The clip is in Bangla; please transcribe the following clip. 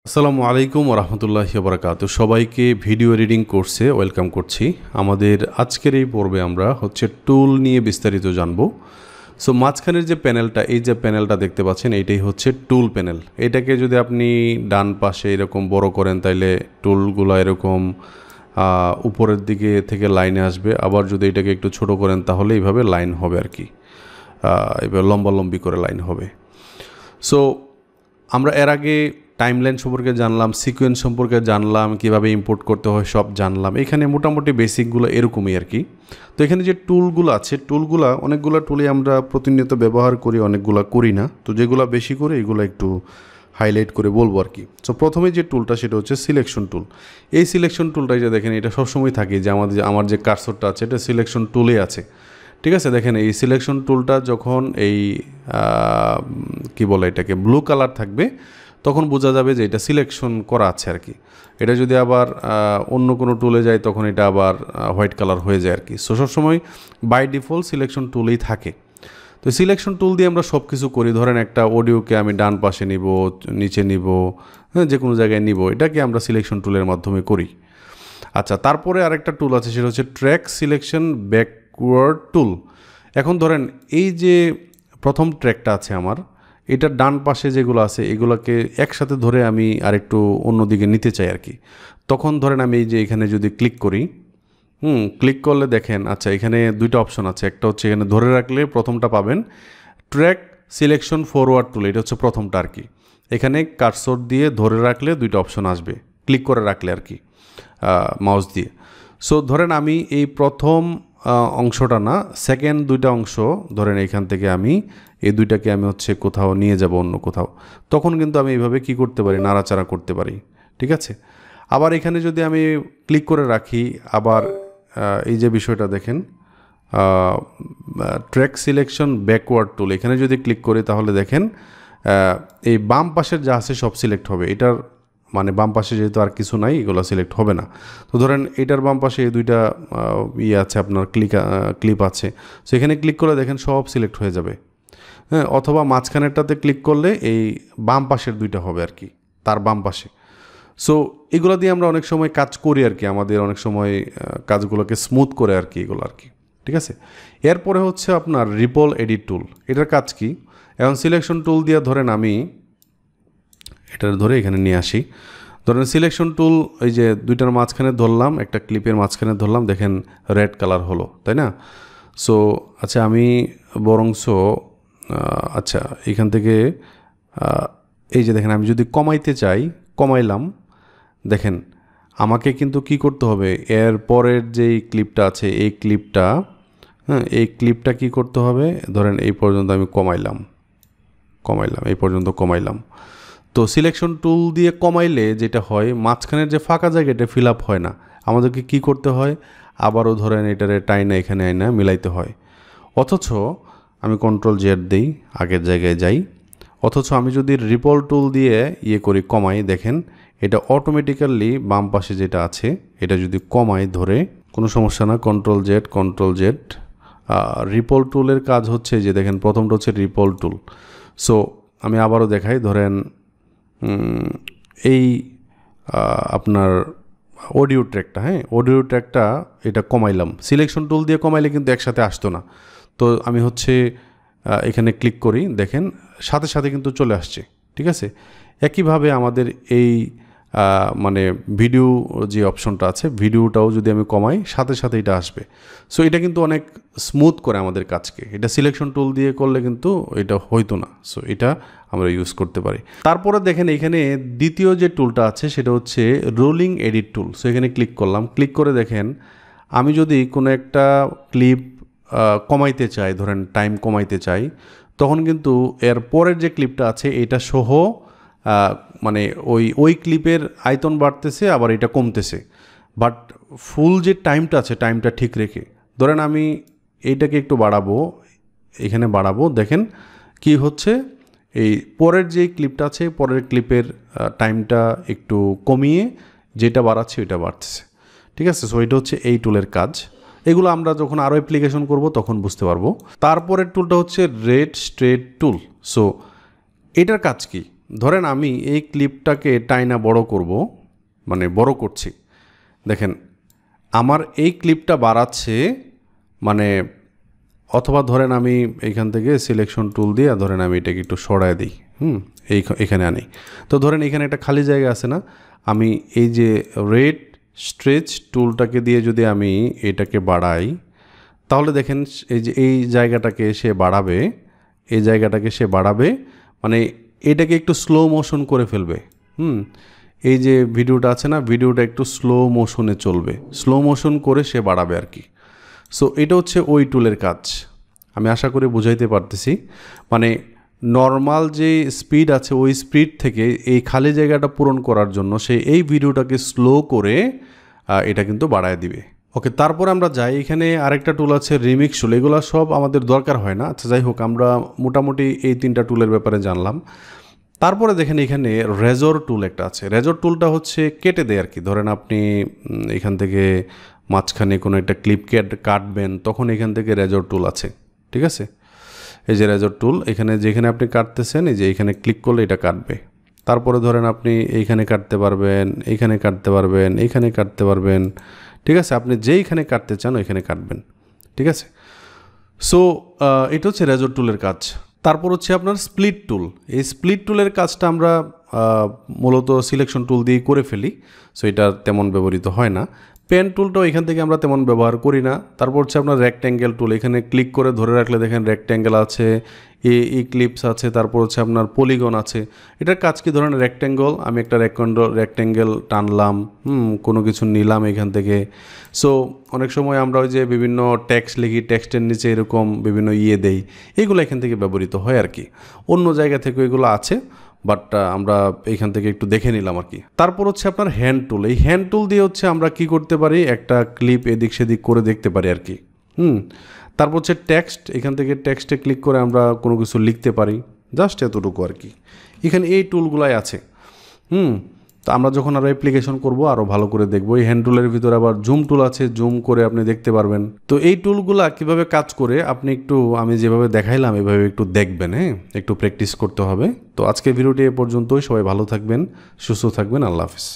আসসালামু আলাইকুম ওরহমতুল্লাহি ওবরাকাতু। সবাইকে ভিডিও এডিটিং কোর্সে ওয়েলকাম করছি। আমাদের আজকের এই পর্বে আমরা টুল নিয়ে বিস্তারিত জানবো। সো মাঝখানের যে প্যানেলটা, এই যে প্যানেলটা দেখতে পাচ্ছেন, এইটাই হচ্ছে টুল প্যানেল। এটাকে যদি আপনি ডান পাশে এরকম বড় করেন তাইলে টুলগুলো এরকম উপরের দিকে থেকে লাইনে আসবে। আবার যদি এটাকে একটু ছোট করেন তাহলে এইভাবে লাইন হবে আর কি, এবার লম্বালম্বি করে লাইন হবে। সো আমরা এর আগে টাইমলাইন সম্পর্কে জানলাম, সিকোয়েন্স সম্পর্কে জানলাম, কিভাবে ইম্পোর্ট করতে হয় সব জানলাম। এখানে মোটামুটি বেসিকগুলো এরকমই আর কি। তো এখানে যে টুলগুলো আছে, টুলগুলো অনেকগুলো টুলই আমরা প্রতিনিয়ত ব্যবহার করি, অনেকগুলো করি না। তো যেগুলো বেশি করে এগুলো একটু হাইলাইট করে বলবো আর কি। সো প্রথমে যে টুলটা সেটা হচ্ছে সিলেকশন টুল। এই সিলেকশন টুলটাই যে দেখেন, এটা সবসময় থাকে যে আমার যে কার্সরটা আছে এটা সিলেকশন টুলে আছে, ঠিক আছে। দেখেন এই সিলেকশন টুলটা যখন এই কি বলে এটাকে ব্লু কালার থাকবে তখন বোঝা যাবে যে এটা সিলেকশন করা আছে আর কি। এটা যদি আবার অন্য কোনো টুলে যায় তখন এটা আবার হোয়াইট কালার হয়ে যায় আর কি। সো সবসময় বাই ডিফল্ট সিলেকশন টুলেই থাকে। তো সিলেকশন টুল দিয়ে আমরা সব কিছু করি। ধরেন একটা অডিওকে আমি ডান পাশে নিব, নিচে নিব, হ্যাঁ, যে কোনো জায়গায় নিব, এটাকে আমরা সিলেকশন টুলের মাধ্যমে করি। আচ্ছা, তারপরে আরেকটা টুল আছে, সেটা হচ্ছে ট্র্যাক সিলেকশন ব্যাকওয়ার্ড টুল। এখন ধরেন এই যে প্রথম ট্র্যাকটা আছে আমার, এটার ডান পাশে যেগুলো আছে এগুলোকে একসাথে ধরে আমি আরেকটু অন্যদিকে নিতে চাই আর কি। তখন ধরেন আমি এই যে এখানে যদি ক্লিক করি, ক্লিক করলে দেখেন, আচ্ছা এখানে দুইটা অপশন আছে। একটা হচ্ছে এখানে ধরে রাখলে প্রথমটা পাবেন, ট্র্যাক সিলেকশন ফরওয়ার্ড টুল, এটা হচ্ছে প্রথমটা আর কি। এখানে কার্সর দিয়ে ধরে রাখলে দুইটা অপশন আসবে, ক্লিক করে রাখলে আর কি মাউস দিয়ে। সো ধরেন আমি এই প্রথম অংশটা না, সেকেন্ড দুইটা অংশ ধরেন এইখান থেকে আমি এই দুইটাকে আমি কোথাও নিয়ে যাব, অন্য কোথাও। তখন কিন্তু আমি এইভাবে কি করতে পারি, নাড়াচাড়া করতে পারি, ঠিক আছে। আবার এখানে যদি আমি ক্লিক করে রাখি, আবার এই যে বিষয়টা দেখেন, ট্র্যাক সিলেকশন ব্যাকওয়ার্ড টুল, এখানে যদি ক্লিক করি তাহলে দেখেন এই বাম পাশের যা আছে সব সিলেক্ট হবে। এটার মানে বাম পাশে যেহেতু আর কিছু নাই, এগুলো সিলেক্ট হবে না। তো ধরেন এটার বাম পাশে এই দুইটা ইয়ে আছে, আপনার ক্লিপ আছে। সো এখানে ক্লিক করে দেখেন সব সিলেক্ট হয়ে যাবে, হ্যাঁ। অথবা মাঝখানেরটাতে ক্লিক করলে এই বাম পাশের দুইটা হবে আর কি, তার বাম পাশে। সো এগুলো দিয়ে আমরা অনেক সময় কাজ করি আর কি, আমাদের অনেক সময় কাজগুলোকে স্মুথ করে আর কি, এগুলো আর কি, ঠিক আছে। এরপরে হচ্ছে আপনার রিপল এডিট টুল। এটার কাজ কি? এখন সিলেকশন টুল দিয়ে ধরেন আমি এটা ধরে এখানে নিয়ে আসি। ধরেন সিলেকশন টুল এই যে দুইটার মাঝখানে ধরলাম, একটা ক্লিপের মাঝখানে ধরলাম, দেখেন রেড কালার হলো, তাই না? সো আচ্ছা আমি বরংস আচ্ছা এখান থেকে এই যে দেখেন আমি যদি কমাইতে চাই, কমাইলাম, দেখেন আমাকে কিন্তু কি করতে হবে, এর পরের যেই ক্লিপটা আছে এই ক্লিপটা, হ্যাঁ, এই ক্লিপটা কি করতে হবে, ধরেন এই পর্যন্ত আমি কমাইলাম, এই পর্যন্ত কমাইলাম। তো সিলেকশন টুল দিয়ে কমাইলে যেটা হয়, মাঝখানের যে ফাঁকা জায়গাটা ফিল আপ হয় না, আমাদেরকে কি করতে হয়, আবারও ধরেন এটারে টাইনা এখানে আইনা মিলাইতে হয়। অথচ আমি কন্ট্রোল জেড দিই, আগের জায়গায় যাই। অথচ আমি যদি রিপল টুল দিয়ে করি, কমাই, দেখেন এটা অটোমেটিক্যালি বাম পাশে যেটা আছে এটা যদি কমাই ধরে, কোনো সমস্যা না, কন্ট্রোল জেড। রিপল টুলের কাজ হচ্ছে যে দেখেন প্রথমটা হচ্ছে রিপল টুল। সো আমি আবারও দেখাই, ধরেন এই আপনার অডিও ট্র্যাকটা, হ্যাঁ, অডিও ট্র্যাকটা এটা কমাইলাম, সিলেকশন টুল দিয়ে কমাইলে কিন্তু একসাথে আসতো না। তো আমি এখানে ক্লিক করি, দেখেন সাথে সাথে কিন্তু চলে আসছে, ঠিক আছে। একইভাবে আমাদের এই মানে ভিডিও যে অপশনটা আছে, ভিডিওটাও যদি আমি কমাই সাথে সাথে এটা আসবে। সো এটা কিন্তু অনেক স্মুথ করে আমাদের কাজকে। এটা সিলেকশন টুল দিয়ে করলে কিন্তু এটা হইতো না। সো এটা আমরা ইউজ করতে পারি। তারপরে দেখেন এখানে দ্বিতীয় যে টুলটা আছে সেটা হচ্ছে রোলিং এডিট টুল। সো এখানে ক্লিক করলাম, ক্লিক করে দেখেন আমি যদি কোনো একটা ক্লিপ কমাইতে চাই, ধরেন টাইম কমাইতে চাই, তখন কিন্তু এর পরের যে ক্লিপটা আছে এটা সহ মানে ওই ক্লিপের আয়তন বাড়তেছে, আবার এটা কমতেছে, বাট ফুল যে টাইমটা আছে টাইমটা ঠিক রেখে। ধরেন আমি এইটাকে একটু বাড়াবো, এখানে বাড়াবো, দেখেন কি হচ্ছে, এই পরের যে ক্লিপটা আছে পরের ক্লিপের টাইমটা একটু কমিয়ে যেটা বাড়াচ্ছে ওইটা বাড়তেছে, ঠিক আছে। সো এটা হচ্ছে এই টুলের কাজ। এগুলো আমরা যখন আরও অ্যাপ্লিকেশন করব তখন বুঝতে পারবো। তারপরের টুলটা হচ্ছে রেড স্ট্রেট টুল। সো এটার কাজ কি? ধরেন আমি এই ক্লিপটাকে টাইনা বড় করব, মানে বড় করছি। দেখেন আমার এই ক্লিপটা বাড়াচ্ছে, মানে অথবা ধরেন আমি এইখান থেকে সিলেকশন টুল দিয়ে ধরেন আমি এটাকে একটু সরায় দিই, এখানে আনি। তো ধরেন এখানে একটা খালি জায়গা আছে না, আমি এই যে রেড স্ট্রেচ টুলটাকে দিয়ে যদি আমি এটাকে বাড়াই, তাহলে দেখেন এই যে এই জায়গাটাকে সে বাড়াবে, এই জায়গাটাকে সে বাড়াবে, মানে এটাকে একটু স্লো মোশন করে ফেলবে। এই যে ভিডিওটা আছে না, ভিডিওটা একটু স্লো মোশনে চলবে, স্লো মোশন করে সে বাড়াবে আর কি। সো এটা হচ্ছে ওই টুলের কাজ। আমি আশা করি বুঝাইতে পারতেছি। মানে নর্মাল যে স্পিড আছে ওই স্পিড থেকে এই খালি জায়গাটা পূরণ করার জন্য সে এই ভিডিওটাকে স্লো করে এটা কিন্তু বাড়ায় দিবে। ওকে, তারপর আমরা যাই, এখানে আরেকটা টুল আছে রিমিক্স টুল। এগুলো সব আমাদের দরকার হয় না। আচ্ছা যাই হোক, আমরা মোটামুটি এই 3টা টুলের ব্যাপারে জানলাম। তারপরে দেখেন এখানে রেজর টুল একটা আছে। রেজর টুলটা হচ্ছে কেটে দেয় আর কি। ধরেন আপনি এখান থেকে মাঝখানে কোনো একটা ক্লিপ কাটবেন, তখন এখান থেকে রেজর টুল আছে, ঠিক আছে। এই যে রেজর টুল, এখানে যেখানে আপনি কাটতেছেন এই যে এখানে ক্লিক করলে এটা কাটবে। তারপরে ধরেন আপনি এইখানে কাটতে পারবেন, এইখানে কাটতে পারবেন, এইখানে কাটতে পারবেন, ঠিক আছে। আপনি যেইখানে কাটতে চান ওইখানে কাটবেন, ঠিক আছে। সো এটা হচ্ছে রেজর টুলের কাজ। তারপর হচ্ছে আপনার স্প্লিট টুল। এই স্প্লিট টুলের কাজটা আমরা মূলত সিলেকশন টুল দিয়ে করে ফেলি, সো এটা তেমন ব্যবহৃত হয় না। পেন টুলটাও এখান থেকে আমরা তেমন ব্যবহার করি না। তারপর হচ্ছে আপনার রেক্ট্যাঙ্গেল টুল। এখানে ক্লিক করে ধরে রাখলে দেখেন রেক্ট্যাঙ্গেল আছে, ক্লিপস আছে, তারপর হচ্ছে আপনার পলিগন আছে। এটার কাজ কি, ধরেন রেক্ট্যাঙ্গেল, আমি একটা রেক্ট্যাঙ্গেল টানলাম, কোনো কিছু নিলাম এখান থেকে। সো অনেক সময় আমরা ওই যে বিভিন্ন টেক্সট লিখি, টেক্সটের নিচে এরকম বিভিন্ন দেই, এগুলো এখান থেকে ব্যবহৃত হয় আর কি। অন্য জায়গা থেকে এগুলো আছে, বাট আমরা এখান থেকে একটু দেখে নিলাম আর কি। তারপর হচ্ছে আপনার হ্যান্ড টুল। এই হ্যান্ড টুল দিয়ে হচ্ছে আমরা কি করতে পারি, একটা ক্লিপ এদিক সেদিক করে দেখতে পারি আর কি। তারপর হচ্ছে টেক্সট। এখান থেকে টেক্সটে ক্লিক করে আমরা কোনো কিছু লিখতে পারি, জাস্ট এতটুকু আর কি। এখানে এই টুলগুলাই আছে। তো আমরা যখন আরও অ্যাপ্লিকেশন করব আরও ভালো করে দেখবো। এই হ্যান্ড টুলের ভিতরে আবার জুম টুল আছে, জুম করে আপনি দেখতে পারবেন। তো এই টুলগুলা কীভাবে কাজ করে আপনি একটু, আমি যেভাবে দেখাইলাম এভাবে একটু দেখবেন, একটু প্র্যাকটিস করতে হবে। তো আজকের ভিডিওটি এ পর্যন্তই। সবাই ভালো থাকবেন, সুস্থ থাকবেন। আল্লাহ হাফিজ।